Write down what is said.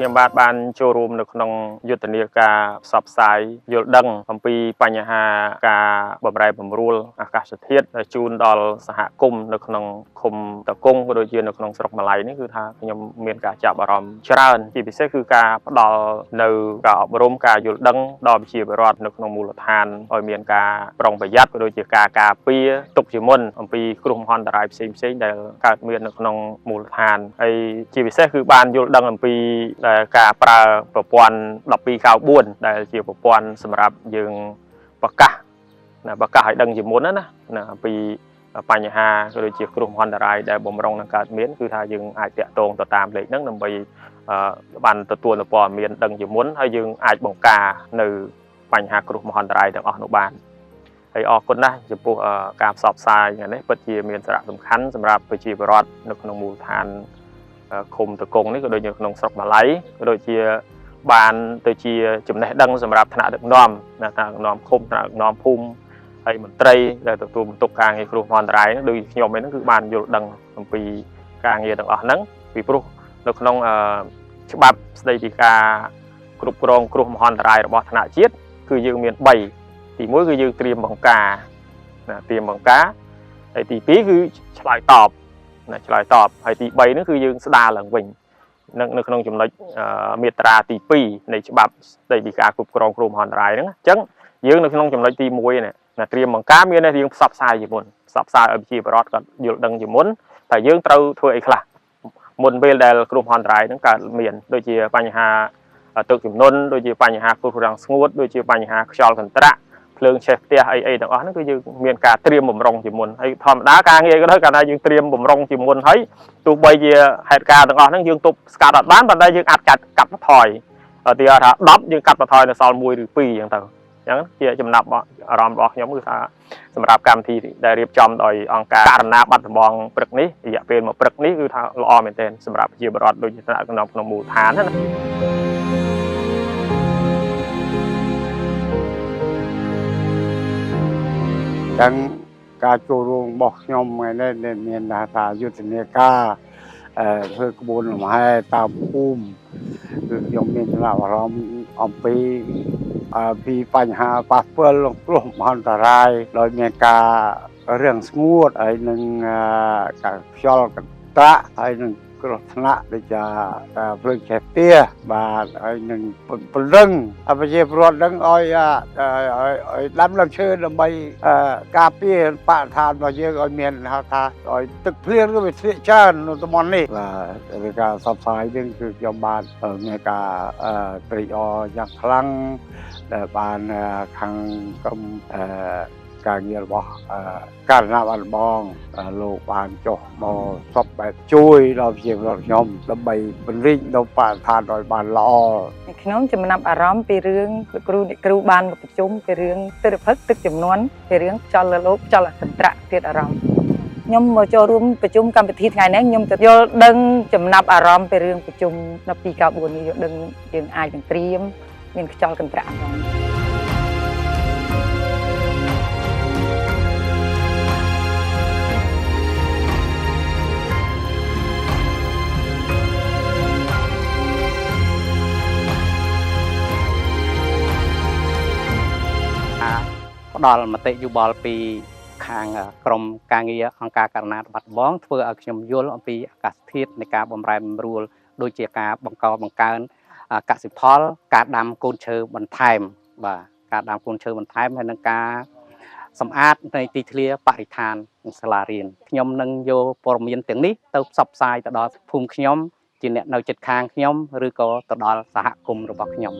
ខ្ញុំបាទបានចូលរួមនៅក្នុងយុទ្ធនាការផ្សព្វផ្សាយយល់ដឹងអំពីបញ្ហាការបម្រែបម្រួលអាកាសធាតុជូនដល់សហគមន៍នៅក្នុងឃុំតកុងក៏ដូចជានៅក្នុងស្រុកម៉ាឡៃនេះគឺថាខ្ញុំមានការចាប់អារម្មណ៍ច្រើនជាពិសេសគឺការផ្ដល់នៅការអប់រំការយល់ដឹងដល់ប្រជាពលរដ្ឋនៅក្នុងមូលដ្ឋានឲ្យមានការប្រុងប្រយ័ត្នក៏ដូចជាការការពារទុកជាមុនអំពីគ្រោះមហន្តរាយផ្សេងៗដែលកើតមាននៅក្នុងមូលដ្ឋានហើយជាពិសេសគឺបានយល់ដឹងអំពីការប្រើប្រព័ន្ធ1294ដែលជាប្រព័ន្ធសម្រាប់យើងប្រកាសឲ្យដឹងជាមុនណាអំពីបញ្ហាក៏ដូចជាគ្រោះមហន្តរាយដែលបំរុងនឹងកើតមានគឺថាយើងអាចតាក់ទងទៅតាមលេខហ្នឹងដើម្បីបានទទួលនូវព័ត៌មានដឹងជាមុនហើយយើងអាចបង្ការនៅបញ្ហាគ្រោះមហន្តរាយទាំងអស់នោះបានហើយអរគុណណាស់ចំពោះការផ្សព្វផ្សាយនេះពិតជាមានសារៈសំខាន់សម្រាប់ប្រជាពលរដ្ឋនៅក្នុងមូលដ្ឋានឃុំតកុងនេះក៏ដូចជាក្នុងស្រុកម៉ាឡៃក៏ដូចជាបានទៅជាចំណេះដឹងសម្រាប់ថ្នាក់ដឹកនាំថ្នាក់ដឹកនាំឃុំថ្នាក់ដឹកនាំភូមិហើយមន្ត្រីដែលទទួលបន្ទុកការងារគ្រោះមហន្តរាយហ្នឹងដូចខ្ញុំហ្នឹងគឺបានយល់ដឹងអំពីការងារទាំងអស់ហ្នឹងពីព្រោះនៅក្នុងច្បាប់ស្តីពីការគ្រប់គ្រងគ្រោះមហន្តរាយរបស់ថ្នាក់ជាតិគឺយើងមាន3ទី1គឺយើងត្រៀមបង្ការហើយទី2គឺឆ្លើយតបហើយទី3ហ្នឹងគឺយើងស្ដារឡើងវិញនៅក្នុងចំណុចមាត្រាទី2នៃច្បាប់ស្តីពីការគ្រប់គ្រងគ្រោះមហន្តរាយហ្នឹងអញ្ចឹងយើងនៅក្នុងចំណុចទី1នេះត្រៀមបង្ការមានយើងផ្សព្វផ្សាយជាមុនផ្សព្វផ្សាយឲ្យប្រជាពលរដ្ឋគាត់យល់ដឹងជាមុនតែយើងត្រូវធ្វើអីខ្លះមុនពេលដែលគ្រោះមហន្តរាយហ្នឹងកើតមានដូចជាបញ្ហាទឹកជំនន់ដូចជាបញ្ហាគ្រោះរាំងស្ងួតដូចជាបញ្ហាខ្យល់កន្ត្រាក់ភ្លើងឆេះផ្ទះអីទាំងអស់ហ្នឹងគឺយើងមានការត្រៀមបំរុងជាមុនហើយធម្មតាការងារក៏ដោយកាលណាយើងត្រៀមបំរុងជាមុនហើយទោះបីជាហេតុការណ៍ទាំងអស់ហ្នឹងយើងទប់ស្កាត់អត់បានប៉ុន្តែយើងអាចកាត់បន្ថយទីថា10យើងកាត់បន្ថយនៅសល់1ឬ2អញ្ចឹងទៅអញ្ចឹងជាចំណាប់អារម្មណ៍របស់ខ្ញុំគឺថាសម្រាប់កម្មវិធីដែលរៀបចំដោយអង្គការករណីបាត់ដំបងព្រឹកនេះរយៈពេល1ព្រឹកនេះគឺថាល្អមែនទែនសម្រាប់ប្រជាពលរដ្ឋដូចជាថ្នាក់ក្នុងមូលដ្ឋានណាទាំងការចូលរួមរបស់ខ្ញុំថ្ងៃនេះមានថាយុទ្ធនាការធ្វើក្បួនលំហែតាមភូមិគឺខ្ញុំមានចំណាប់អារម្មណ៍អំពីបញ្ហាប៉ះពាល់គ្រោះមហន្តរាយដោយមានការរាំងស្ងួតហើយនឹងការខ្យល់កន្ត្រាក់ហើយនឹងគ្រោះថ្នាក់ដូចជាភ្លើងឆេះផ្ទះបាទហើយនឹងពលឹងប្រជាពលរដ្ឋនឹងឲ្យដាំដើមឈើដើម្បីការពារបរិស្ថានរបស់យើងឲ្យមានហៅថាឲ្យទឹកភ្លៀងវាធ្លាក់ច្រើននៅតំបន់នេះបាទvìការផ្សព្វផ្សាយនេះគឺខ្ញុំបានមានការត្រេកអរយ៉ាងខ្លាំងដែលបានខាងក្រុមការងាររបស់ករណីបាត់ដំបងលោកបានចុះមកសពបែបជួយដល់ប្រជាពលរដ្ឋខ្ញុំដើម្បីពង្រីកនៅបរិស្ថានឲ្យបានល្អខ្ញុំចំណាប់អារម្មណ៍ពីរឿងអ្នកគ្រូបានមកប្រជុំពីរឿងទិដ្ឋភាពទឹកចំនួនពីរឿងខ្យល់លោកខ្យល់កន្ត្រាក់ទៀតអារម្មណ៍ខ្ញុំមកចូលរួមប្រជុំកម្មវិធីថ្ងៃនេះខ្ញុំទៅយល់ដឹងចំណាប់អារម្មណ៍ពីរឿងប្រជុំ1294នេះយល់ដឹងយើងអាចនឹងត្រៀមមានខ្យល់កន្ត្រាក់ផងផ្ដល់មតិយោបល់ពីខាងក្រមការងារអង្គការករណីបាត់ដំបងធ្វើឲ្យខ្ញុំយល់អំពីអាកាសធាតុនៃការបម្រែបម្រួលដូចជាការបង្កើនកសិផលការដាំកូនឈើបន្ថែមបាទការដាំកូនឈើបន្ថែមហើយនឹងការសម្អាតនៃទីធ្លាបរិស្ថានសាលារៀនខ្ញុំនឹងយកព័ត៌មានទាំងនេះទៅផ្សព្វផ្សាយទៅដល់ភូមិខ្ញុំជាអ្នកនៅជិតខាងខ្ញុំឬក៏ទៅដល់សហគមន៍របស់ខ្ញុំ